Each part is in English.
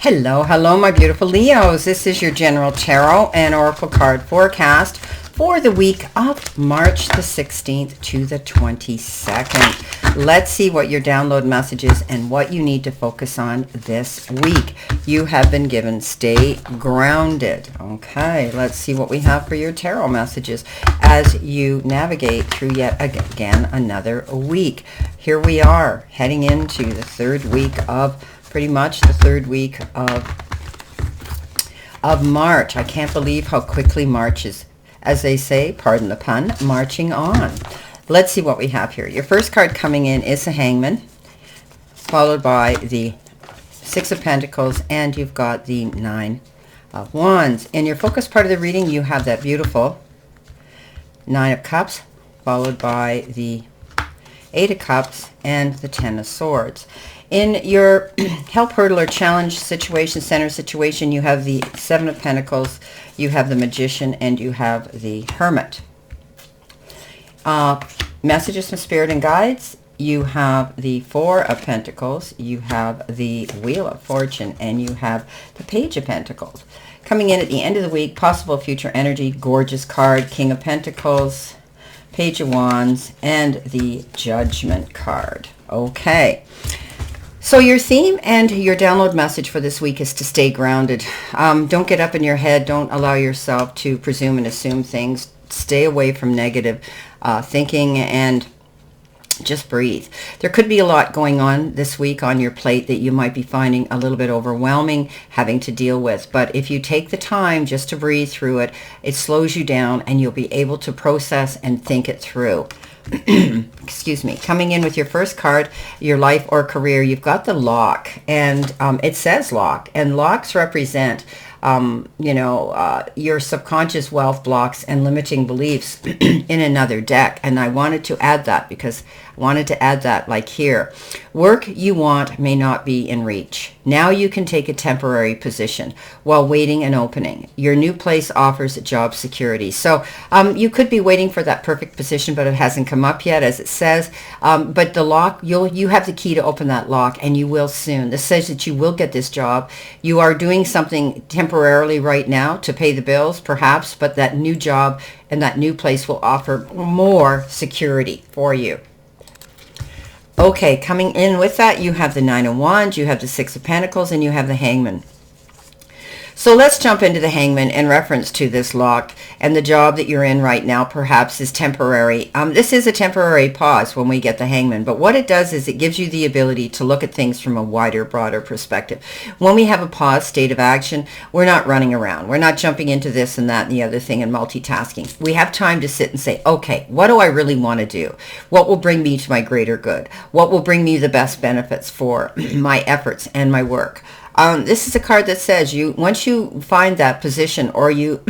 Hello, hello, my beautiful Leos. This is your general tarot and oracle card forecast for the week of March the 16th to the 22nd. Let's see what your download message is and what you need to focus on this week. You have been given stay grounded. Okay, let's see what we have for your tarot messages as you navigate through yet again another week. Here we are heading into the third week of pretty much the third week of March. I can't believe how quickly March is, as they say, pardon the pun, marching on. Let's see what we have here. Your first card coming in is the Hangman, followed by the Six of Pentacles, and you've got the Nine of Wands. In your focus part of the reading, you have that beautiful Nine of Cups, followed by the Eight of Cups and the Ten of Swords. In your help, hurdle, or challenge situation, center situation, you have the Seven of Pentacles, you have the Magician, and you have the Hermit. Messages from Spirit and Guides, you have the Four of Pentacles, you have the Wheel of Fortune, and you have the Page of Pentacles. Coming in at the end of the week, possible future energy, gorgeous card, King of Pentacles, Page of Wands, and the Judgment card. Okay. So your theme and your download message for this week is to stay grounded. Don't get up in your head. Don't allow yourself to presume and assume things. Stay away from negative thinking and just breathe. There could be a lot going on this week on your plate that you might be finding a little bit overwhelming having to deal with. But if you take the time just to breathe through it, it slows you down and you'll be able to process and think it through. Excuse me. Coming in with your first card, your life or career, you've got the Lock, and it says lock, and locks represent your subconscious wealth blocks and limiting beliefs in another deck. And I wanted to add that because I wanted to add that like here. Work you want may not be in reach. Now you can take a temporary position while waiting an opening. Your new place offers job security. So you could be waiting for that perfect position, but it hasn't come up yet, as it says. But the lock, you have the key to open that lock, and you will soon. This says that you will get this job. You are doing something temporarily right now to pay the bills, perhaps, but that new job and that new place will offer more security for you. Okay, coming in with that, you have the Nine of Wands, you have the Six of Pentacles, and you have the Hangman. So let's jump into the Hangman in reference to this lock, and the job that you're in right now perhaps is temporary. This is a temporary pause when we get the Hangman, but what it does is it gives you the ability to look at things from a wider, broader perspective. When we have a pause state of action, we're not running around. We're not jumping into this and that and the other thing and multitasking. We have time to sit and say, okay, what do I really want to do? What will bring me to my greater good? What will bring me the best benefits for my efforts and my work? This is a card that says once you find that position, or you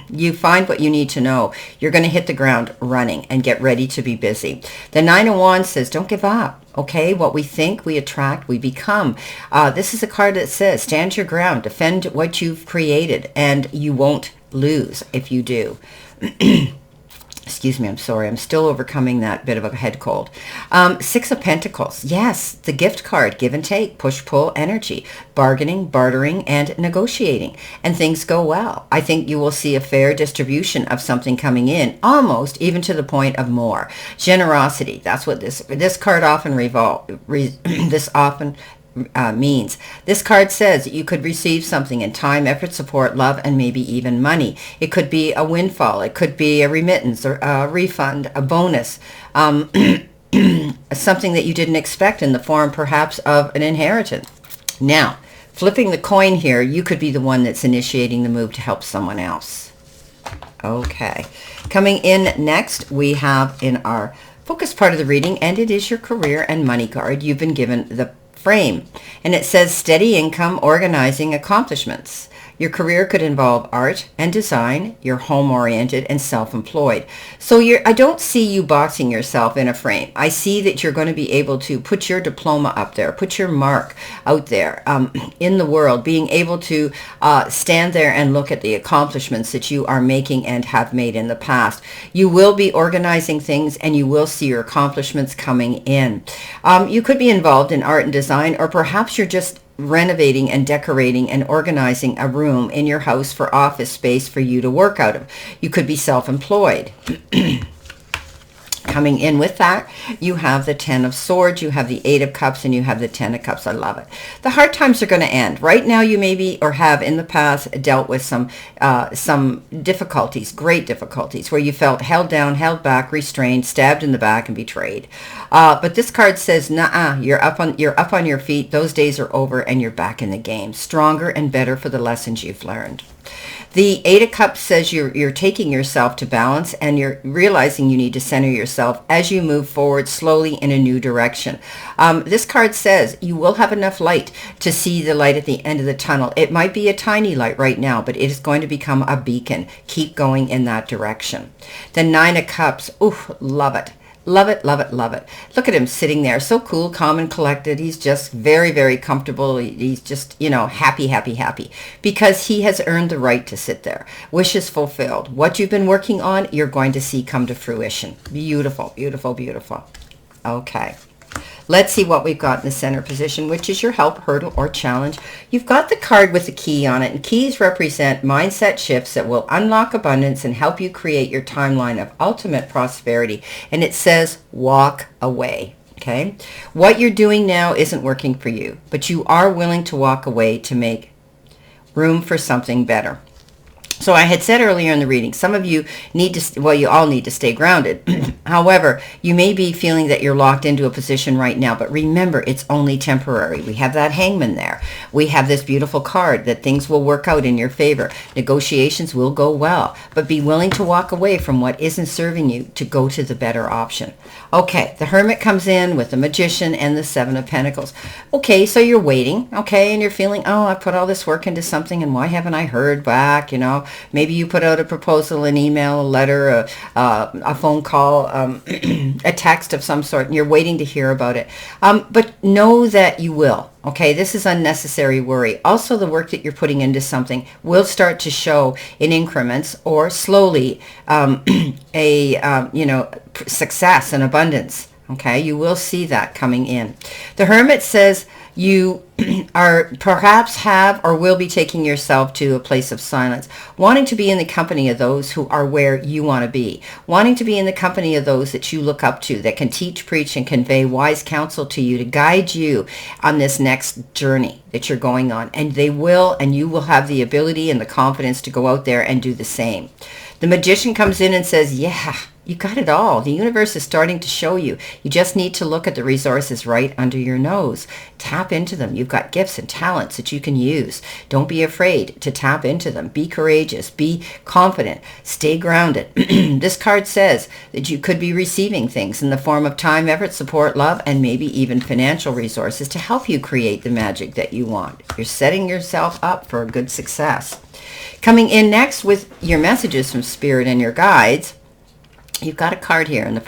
you find what you need to know, you're going to hit the ground running and get ready to be busy. The Nine of Wands says don't give up. Okay, what we think, we attract, we become. This is a card that says stand your ground, defend what you've created, and you won't lose if you do. Excuse me, I'm sorry. I'm still overcoming that bit of a head cold. Six of Pentacles. Yes, the gift card, give and take, push-pull energy, bargaining, bartering, and negotiating. And things go well. I think you will see a fair distribution of something coming in, almost even to the point of more. Generosity. That's what this card often means. This card says that you could receive something in time, effort, support, love, and maybe even money. It could be a windfall. It could be a remittance or a refund, a bonus, something that you didn't expect in the form perhaps of an inheritance. Now, flipping the coin here, you could be the one that's initiating the move to help someone else. Okay. Coming in next, we have in our focus part of the reading, and it is your career and money card. You've been given the frame, and it says steady income, organizing, accomplishments. Your career could involve art and design. You're home-oriented and self-employed. So I don't see you boxing yourself in a frame. I see that you're going to be able to put your diploma up there, put your mark out there in the world, being able to stand there and look at the accomplishments that you are making and have made in the past. You will be organizing things, and you will see your accomplishments coming in. You could be involved in art and design, or perhaps you're just renovating and decorating and organizing a room in your house for office space for you to work out of. You could be self-employed. Coming in with that, you have the 10 of Swords, you have the 8 of Cups, and you have the 10 of Cups. I love it. The hard times are going to end. Right now, you maybe or have in the past dealt with some difficulties, great difficulties, where you felt held down, held back, restrained, stabbed in the back, and betrayed. But this card says, nah, you're up on your feet. Those days are over, and you're back in the game, stronger and better for the lessons you've learned. The 8 of Cups says you're taking yourself to balance, and you're realizing you need to center yourself as you move forward slowly in a new direction. This card says you will have enough light to see the light at the end of the tunnel. It might be a tiny light right now, but it is going to become a beacon. Keep going in that direction. The 9 of Cups, ooh, love it. Love it, love it, love it. Look at him sitting there, so cool, calm, and collected. He's just very, very comfortable. He's just, happy, happy, happy, because he has earned the right to sit there. Wishes fulfilled. What you've been working on, you're going to see come to fruition. Beautiful, beautiful, beautiful. Okay. Let's see what we've got in the center position, which is your help, hurdle, or challenge. You've got the card with the key on it, and keys represent mindset shifts that will unlock abundance and help you create your timeline of ultimate prosperity. And it says, walk away. Okay? What you're doing now isn't working for you, but you are willing to walk away to make room for something better. So I had said earlier in the reading, some of you need to, well, you all need to stay grounded. However, you may be feeling that you're locked into a position right now, but remember, it's only temporary. We have that Hangman there. We have this beautiful card that things will work out in your favor. Negotiations will go well, but be willing to walk away from what isn't serving you to go to the better option. Okay, the Hermit comes in with the Magician and the 7 of Pentacles. Okay, so you're waiting, okay, and you're feeling, oh, I put all this work into something, and why haven't I heard back, Maybe you put out a proposal, an email, a letter, a phone call, a text of some sort, and you're waiting to hear about it. But know that you will. Okay, this is unnecessary worry. Also, the work that you're putting into something will start to show in increments or slowly success and abundance. Okay, you will see that coming in. The Hermit says you are perhaps have or will be taking yourself to a place of silence, wanting to be in the company of those who are where you want to be, wanting to be in the company of those that you look up to, that can teach, preach, and convey wise counsel to you to guide you on this next journey that you're going on. And they will, and you will have the ability and the confidence to go out there and do the same. The Magician comes in and says, yeah, you got it all. The universe is starting to show you. You just need to look at the resources right under your nose. Tap into them. You've got gifts and talents that you can use. Don't be afraid to tap into them. Be courageous. Be confident. Stay grounded. This card says that you could be receiving things in the form of time, effort, support, love, and maybe even financial resources to help you create the magic that you want. You're setting yourself up for a good success. Coming in next with your messages from Spirit and your guides, you've got a card here. And at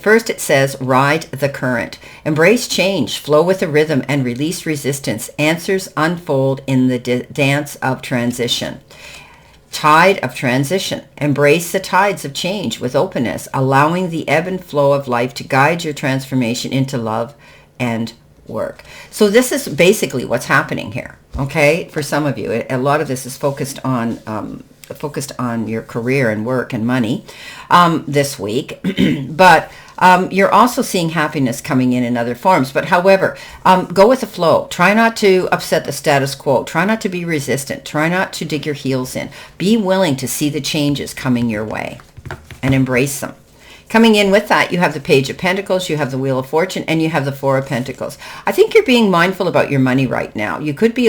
first it says, ride the current. Embrace change, flow with the rhythm, and release resistance. Answers unfold in the dance of transition. Tide of transition. Embrace the tides of change with openness, allowing the ebb and flow of life to guide your transformation into love and work. So this is basically what's happening here. Okay, for some of you, a lot of this is focused on your career and work and money this week, but you're also seeing happiness coming in other forms. But however, go with the flow. Try not to upset the status quo. Try not to be resistant. Try not to dig your heels in. Be willing to see the changes coming your way and embrace them. Coming in with that, you have the Page of Pentacles, you have the Wheel of Fortune, and you have the Four of Pentacles. I think you're being mindful about your money right now. You could be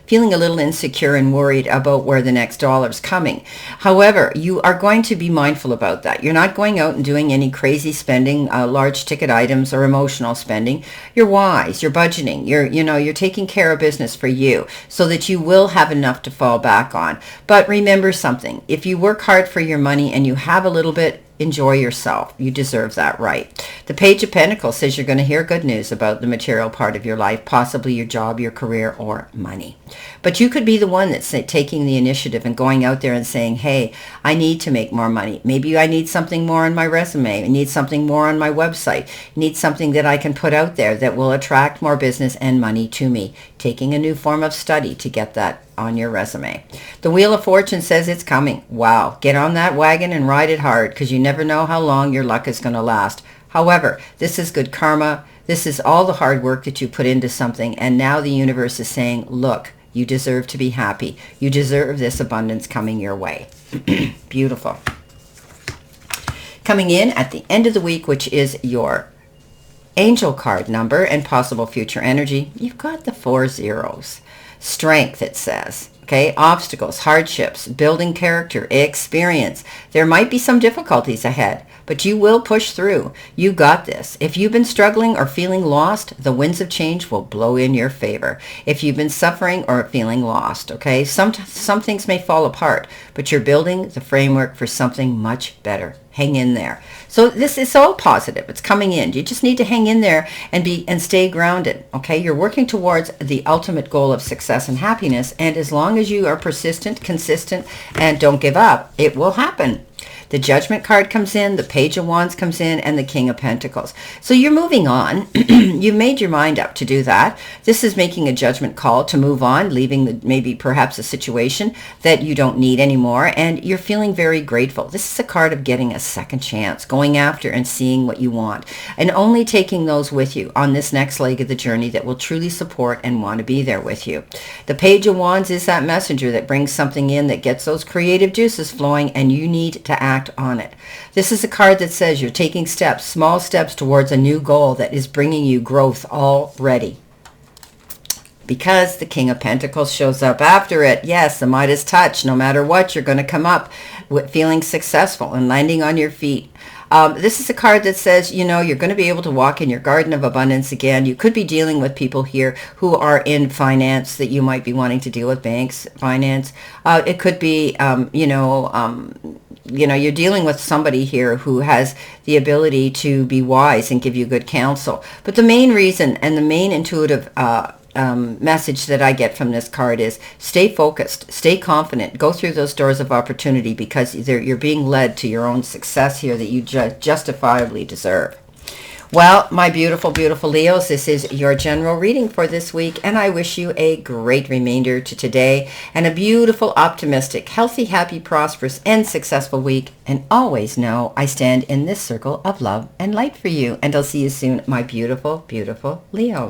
feeling a little insecure and worried about where the next dollar's coming. However, you are going to be mindful about that. You're not going out and doing any crazy spending, large ticket items or emotional spending. You're wise, you're budgeting, you're taking care of business for you so that you will have enough to fall back on. But remember something, if you work hard for your money and you have a little bit, enjoy yourself. You deserve that right. The Page of Pentacles says you're going to hear good news about the material part of your life, possibly your job, your career, or money. But you could be the one that's taking the initiative and going out there and saying, hey, I need to make more money. Maybe I need something more on my resume. I need something more on my website. I need something that I can put out there that will attract more business and money to me. Taking a new form of study to get that on your resume. The Wheel of Fortune says it's coming. Wow. Get on that wagon and ride it hard, because you never know how long your luck is going to last. However, this is good karma. This is all the hard work that you put into something. And now the universe is saying, look, you deserve to be happy. You deserve this abundance coming your way. Beautiful. Coming in at the end of the week, which is your angel card number and possible future energy, you've got the 4 zeros. Strength, it says. Okay, obstacles, hardships, building character, experience. There might be some difficulties ahead, but you will push through. You got this. If you've been struggling or feeling lost, the winds of change will blow in your favor. If you've been suffering or feeling lost, okay, some things may fall apart, but you're building the framework for something much better. Hang in there. So this is all positive. It's coming in. You just need to hang in there and stay grounded. Okay, you're working towards the ultimate goal of success and happiness, and as long as you are persistent, consistent, and don't give up, it will happen. The Judgment card comes in, the Page of Wands comes in, and the King of Pentacles. So you're moving on. You've made your mind up to do that. This is making a judgment call to move on, leaving maybe perhaps a situation that you don't need anymore, and you're feeling very grateful. This is a card of getting a second chance, going after and seeing what you want, and only taking those with you on this next leg of the journey that will truly support and want to be there with you. The Page of Wands is that messenger that brings something in that gets those creative juices flowing, and you need to act on it. This is a card that says you're taking steps, small steps towards a new goal that is bringing you growth already. Because the King of Pentacles shows up after it, yes, the Midas touch. No matter what, you're going to come up with feeling successful and landing on your feet. This is a card that says, you know, you're going to be able to walk in your garden of abundance again. You could be dealing with people here who are in finance that you might be wanting to deal with, banks, finance. It could be, you're dealing with somebody here who has the ability to be wise and give you good counsel. But the main reason and the main intuitive message that I get from this card is stay focused, stay confident, go through those doors of opportunity, because you're being led to your own success here that you justifiably deserve. Well, my beautiful, beautiful Leos, this is your general reading for this week, and I wish you a great remainder to today and a beautiful, optimistic, healthy, happy, prosperous, and successful week. And always know I stand in this circle of love and light for you. And I'll see you soon, my beautiful, beautiful Leos.